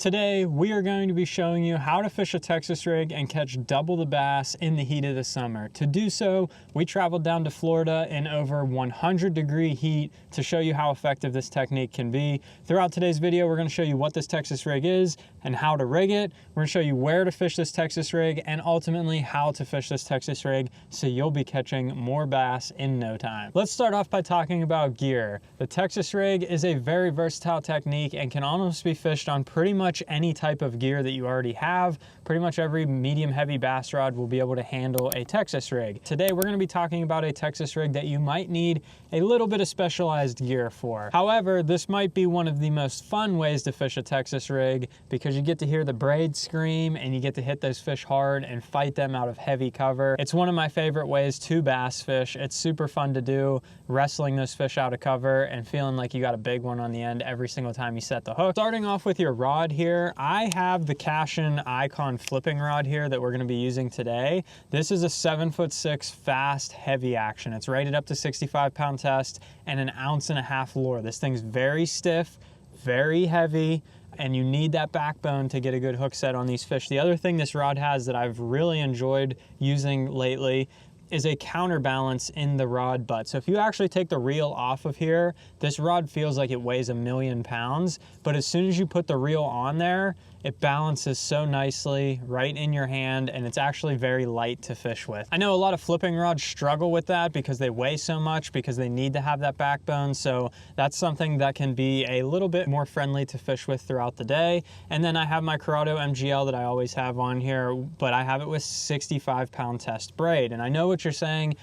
Today, we are going to be showing you how to fish a Texas rig and catch double the bass in the heat of the summer. To do so, we traveled down to Florida in over 100-degree heat to show you how effective this technique can be. Throughout today's video, we're going to show you what this Texas rig is and how to rig it. We're going to show you where to fish this Texas rig and ultimately how to fish this Texas rig so you'll be catching more bass in no time. Let's start off by talking about gear. The Texas rig is a very versatile technique and can almost be fished on pretty much any type of gear that you already have. Pretty much every medium heavy bass rod will be able to handle a Texas rig. Today we're going to be talking about a Texas rig that you might need a little bit of specialized gear for. However, this might be one of the most fun ways to fish a Texas rig because you get to hear the braid scream and you get to hit those fish hard and fight them out of heavy cover. It's one of my favorite ways to bass fish. It's super fun to do, wrestling those fish out of cover and feeling like you got a big one on the end every single time you set the hook. Starting off with your rod here, I have the Cashin Icon flipping rod here that we're going to be using today. This is a 7'6" fast heavy action. It's rated up to 65-pound test and 1.5 ounce lure. This thing's very stiff, very heavy, and you need that backbone to get a good hook set on these fish. The other thing this rod has that I've really enjoyed using lately is a counterbalance in the rod butt. So if you actually take the reel off of here, this rod feels like it weighs 1,000,000 pounds, but as soon as you put the reel on there, it balances so nicely right in your hand, and it's actually very light to fish with. I know a lot of flipping rods struggle with that because they weigh so much, because they need to have that backbone, so that's something that can be a little bit more friendly to fish with throughout the day. And then I have my Corrado MGL that I always have on here, but I have it with 65-pound test braid. And I know what you're saying,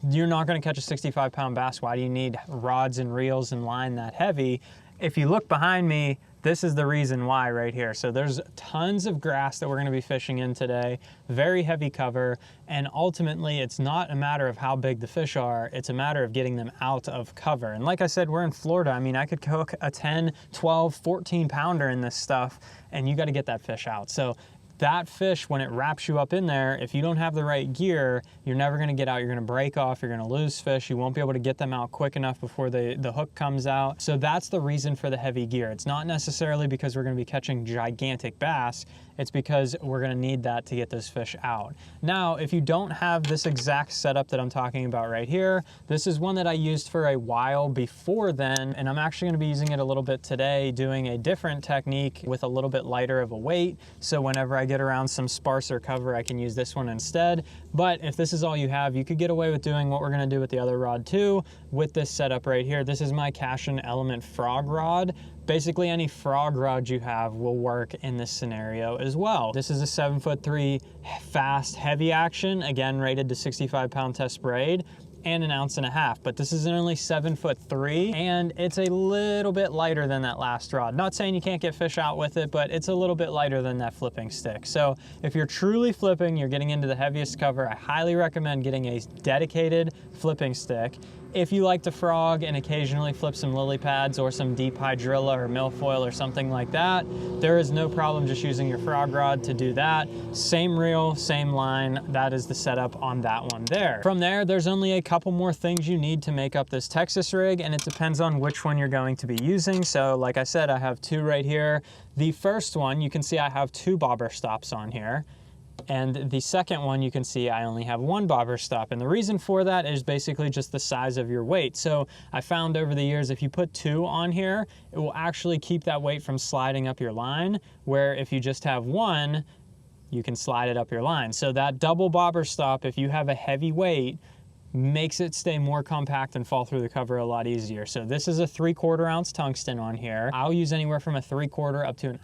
you're not gonna catch a 65-pound bass. Why do you need rods and reels and line that heavy? If you look behind me, this is the reason why right here. So there's tons of grass that we're gonna be fishing in today, very heavy cover, and ultimately it's not a matter of how big the fish are, it's a matter of getting them out of cover. And like I said, we're in Florida. I mean, I could cook a 10, 12, 14 pounder in this stuff, and you gotta get that fish out. So that fish, when it wraps you up in there, if you don't have the right gear, you're never gonna get out. You're gonna break off, you're gonna lose fish, you won't be able to get them out quick enough before the hook comes out. So that's the reason for the heavy gear. It's not necessarily because we're gonna be catching gigantic bass, it's because we're gonna need that to get those fish out. Now, if you don't have this exact setup that I'm talking about right here, this is one that I used for a while before then, and I'm actually gonna be using it a little bit today, doing a different technique with a little bit lighter of a weight. So whenever I get around some sparser cover, I can use this one instead. But if this is all you have, you could get away with doing what we're gonna do with the other rod too, with this setup right here. This is my Cashin Element frog rod. Basically any frog rod you have will work in this scenario as well. This is a 7'3" fast heavy action, again rated to 65-pound test braid, and 1.5 ounces, but this is only 7'3", and it's a little bit lighter than that last rod. Not saying you can't get fish out with it, but it's a little bit lighter than that flipping stick. So if you're truly flipping, you're getting into the heaviest cover, I highly recommend getting a dedicated flipping stick. If you like to frog and occasionally flip some lily pads or some deep hydrilla or milfoil or something like that, there is no problem just using your frog rod to do that. Same reel, same line, that is the setup on that one there. From there, there's only a couple more things you need to make up this Texas rig, and it depends on which one you're going to be using. So like I said, I have two right here. The first one, you can see I have 2 bobber stops on here. And the second one, you can see I only have 1 bobber stop. And the reason for that is basically just the size of your weight. So I found over the years, if you put 2 on here, it will actually keep that weight from sliding up your line, where if you just have 1, you can slide it up your line. So that double bobber stop, if you have a heavy weight, makes it stay more compact and fall through the cover a lot easier. So this is a 3/4 ounce tungsten on here. I'll use anywhere from a 3/4 up to 1.5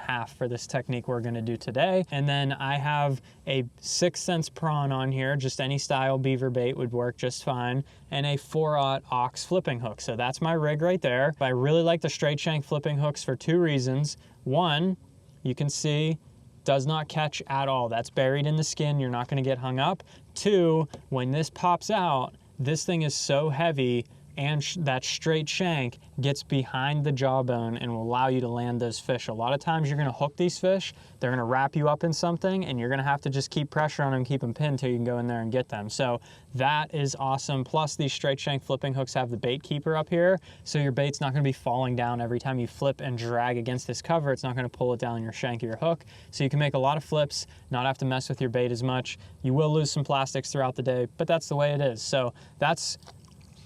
ounces for this technique we're gonna do today. And then I have a 6 cents prawn on here, just any style beaver bait would work just fine, and a 4/0 ox flipping hook. So that's my rig right there. I really like the straight shank flipping hooks for 2 reasons. One, you can see does not catch at all. That's buried in the skin, you're not gonna get hung up. 2, when this pops out, this thing is so heavy and that straight shank gets behind the jawbone and will allow you to land those fish. A lot of times you're gonna hook these fish, they're gonna wrap you up in something, and you're gonna have to just keep pressure on them, keep them pinned till you can go in there and get them. So that is awesome. Plus these straight shank flipping hooks have the bait keeper up here, so your bait's not gonna be falling down every time you flip and drag against this cover. It's not gonna pull it down your shank or your hook. So you can make a lot of flips, not have to mess with your bait as much. You will lose some plastics throughout the day, but that's the way it is. So that's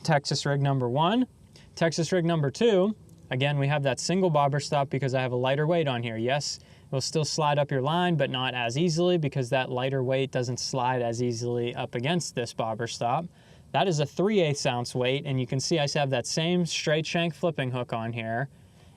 Texas rig number 1. Texas rig number 2, again, we have that single bobber stop because I have a lighter weight on here. Yes, it will still slide up your line, but not as easily because that lighter weight doesn't slide as easily up against this bobber stop. That is a 3/8 ounce weight, and you can see I have that same straight shank flipping hook on here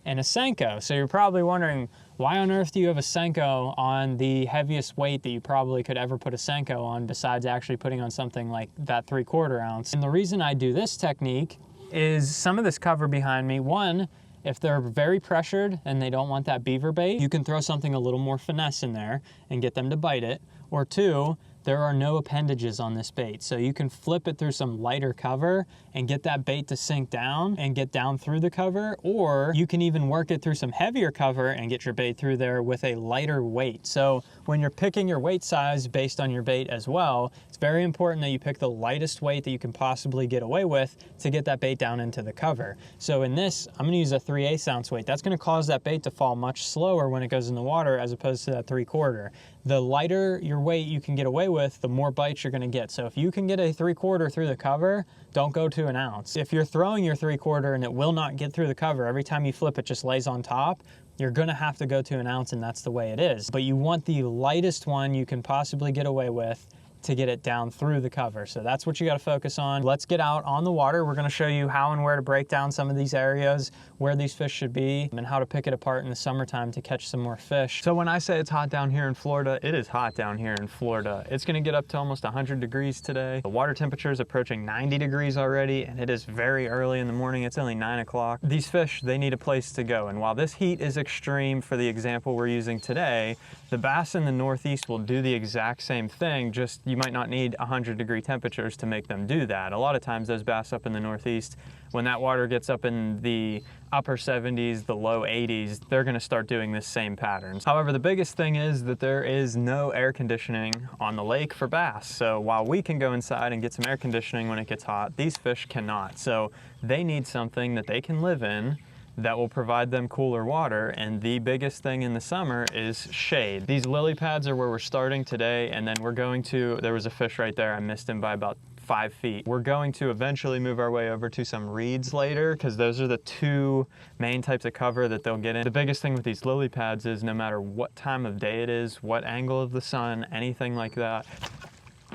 and a Senko. So you're probably wondering, why on earth do you have a Senko on the heaviest weight that you probably could ever put a Senko on besides actually putting on something like that 3/4 ounce? And the reason I do this technique is some of this cover behind me, one, if they're very pressured and they don't want that beaver bait, you can throw something a little more finesse in there and get them to bite it. Or two, there are no appendages on this bait. So you can flip it through some lighter cover and get that bait to sink down and get down through the cover, or you can even work it through some heavier cover and get your bait through there with a lighter weight. So when you're picking your weight size based on your bait as well, it's very important that you pick the lightest weight that you can possibly get away with to get that bait down into the cover. So in this, I'm gonna use a 3/8 ounce weight. That's gonna cause that bait to fall much slower when it goes in the water as opposed to that 3/4. The lighter your weight you can get away with, the more bites you're gonna get. So if you can get a 3/4 through the cover, don't go to an ounce. If you're throwing your 3/4 and it will not get through the cover, every time you flip it just lays on top, you're gonna have to go to an ounce, and that's the way it is. But you want the lightest one you can possibly get away with to get it down through the cover. So that's what you gotta focus on. Let's get out on the water. We're gonna show you how and where to break down some of these areas, where these fish should be, and how to pick it apart in the summertime to catch some more fish. So when I say it's hot down here in Florida, it is hot down here in Florida. It's gonna get up to almost 100 degrees today. The water temperature is approaching 90 degrees already, and it is very early in the morning. It's only 9 o'clock. These fish, they need a place to go. And while this heat is extreme for the example we're using today, the bass in the Northeast will do the exact same thing, just you might not need 100-degree temperatures to make them do that. A lot of times those bass up in the Northeast, when that water gets up in the upper 70s, the low 80s, they're gonna start doing this same pattern. However, the biggest thing is that there is no air conditioning on the lake for bass. So while we can go inside and get some air conditioning when it gets hot, these fish cannot. So they need something that they can live in that will provide them cooler water, and the biggest thing in the summer is shade. These lily pads are where we're starting today, and then we're going to, there was a fish right there, I missed him by about 5 feet. We're going to eventually move our way over to some reeds later, because those are the two main types of cover that they'll get in. The biggest thing with these lily pads is no matter what time of day it is, what angle of the sun, anything like that.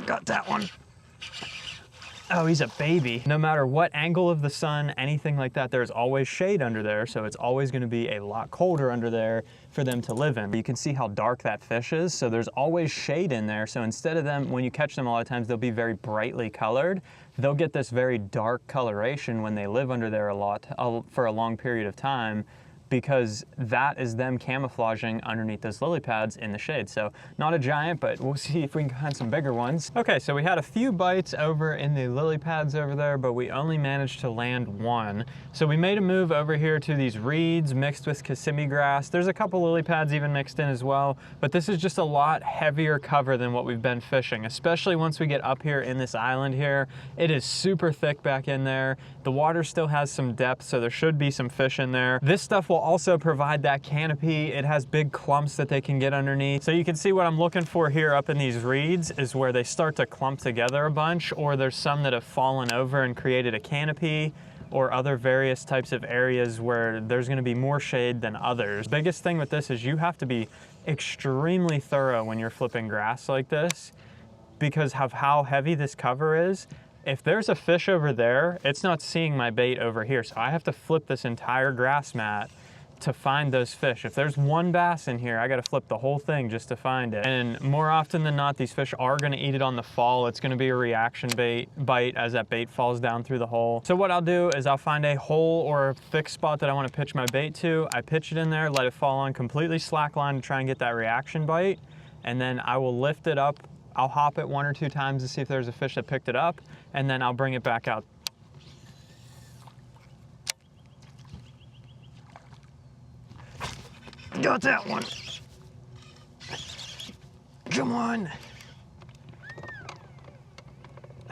Got that one. Oh, he's a baby. No matter what angle of the sun, anything like that, there's always shade under there, so it's always gonna be a lot colder under there for them to live in. You can see how dark that fish is, so there's always shade in there. So instead of them, when you catch them a lot of times, they'll be very brightly colored. They'll get this very dark coloration when they live under there for a long period of time, because that is them camouflaging underneath those lily pads in the shade. So not a giant, but we'll see if we can find some bigger ones. Okay, so we had a few bites over in the lily pads over there, but we only managed to land one. So we made a move over here to these reeds mixed with Kissimmee grass. There's a couple lily pads even mixed in as well, but this is just a lot heavier cover than what we've been fishing, especially once we get up here in this island here. It is super thick back in there. The water still has some depth, so there should be some fish in there. This stuff will also provide that canopy. It has big clumps that they can get underneath. So you can see what I'm looking for here up in these reeds is where they start to clump together a bunch, or there's some that have fallen over and created a canopy, or other various types of areas where there's gonna be more shade than others. Biggest thing with this is you have to be extremely thorough when you're flipping grass like this, because of how heavy this cover is. If there's a fish over there, it's not seeing my bait over here. So I have to flip this entire grass mat to find those fish. If there's one bass in here, I gotta flip the whole thing just to find it. And more often than not, these fish are gonna eat it on the fall. It's gonna be a reaction bite as that bait falls down through the hole. So what I'll do is I'll find a hole or a fixed spot that I wanna pitch my bait to. I pitch it in there, let it fall on completely slack line to try and get that reaction bite. And then I will lift it up. I'll hop it 1 or 2 times to see if there's a fish that picked it up, and then I'll bring it back out. Got that one. Come on.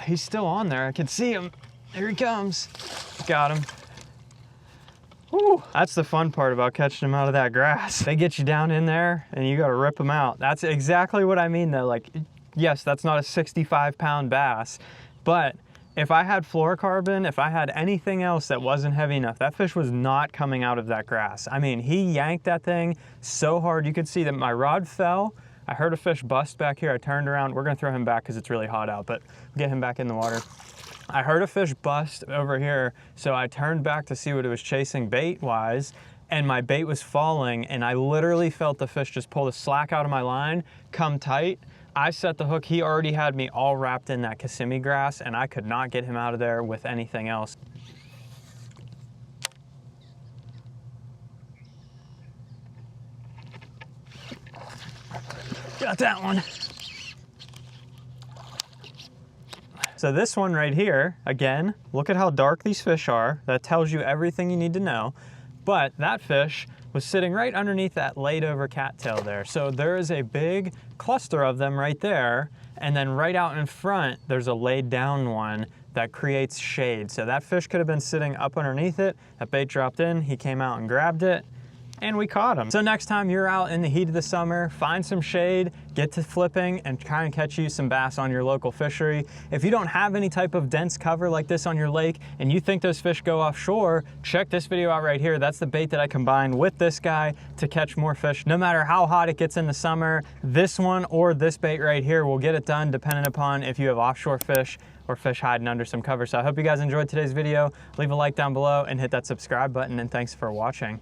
He's still on there. I can see him. Here he comes. Got him. Woo. That's the fun part about catching them out of that grass. They get you down in there and you gotta rip them out. That's exactly what I mean though. Like, yes, that's not a 65-pound bass, but if I had fluorocarbon, if I had anything else that wasn't heavy enough, that fish was not coming out of that grass. I mean, he yanked that thing so hard. You could see that my rod fell. I heard a fish bust back here. I turned around. We're gonna throw him back because it's really hot out, but get him back in the water. I heard a fish bust over here, so I turned back to see what it was chasing bait-wise, and my bait was falling, and I literally felt the fish just pull the slack out of my line, come tight. I set the hook. He already had me all wrapped in that Kissimmee grass, and I could not get him out of there with anything else. Got that one. So this one right here, again, look at how dark these fish are. That tells you everything you need to know. But that fish was sitting right underneath that laid over cattail there. So there is a big cluster of them right there. And then right out in front, there's a laid down one that creates shade. So that fish could have been sitting up underneath it. That bait dropped in, he came out and grabbed it, and we caught him. So next time you're out in the heat of the summer, find some shade, get to flipping, and try and catch you some bass on your local fishery. If you don't have any type of dense cover like this on your lake and you think those fish go offshore, check this video out right here. That's the bait that I combined with this guy to catch more fish. No matter how hot it gets in the summer, this one or this bait right here will get it done depending upon if you have offshore fish or fish hiding under some cover. So I hope you guys enjoyed today's video. Leave a like down below and hit that subscribe button, and thanks for watching.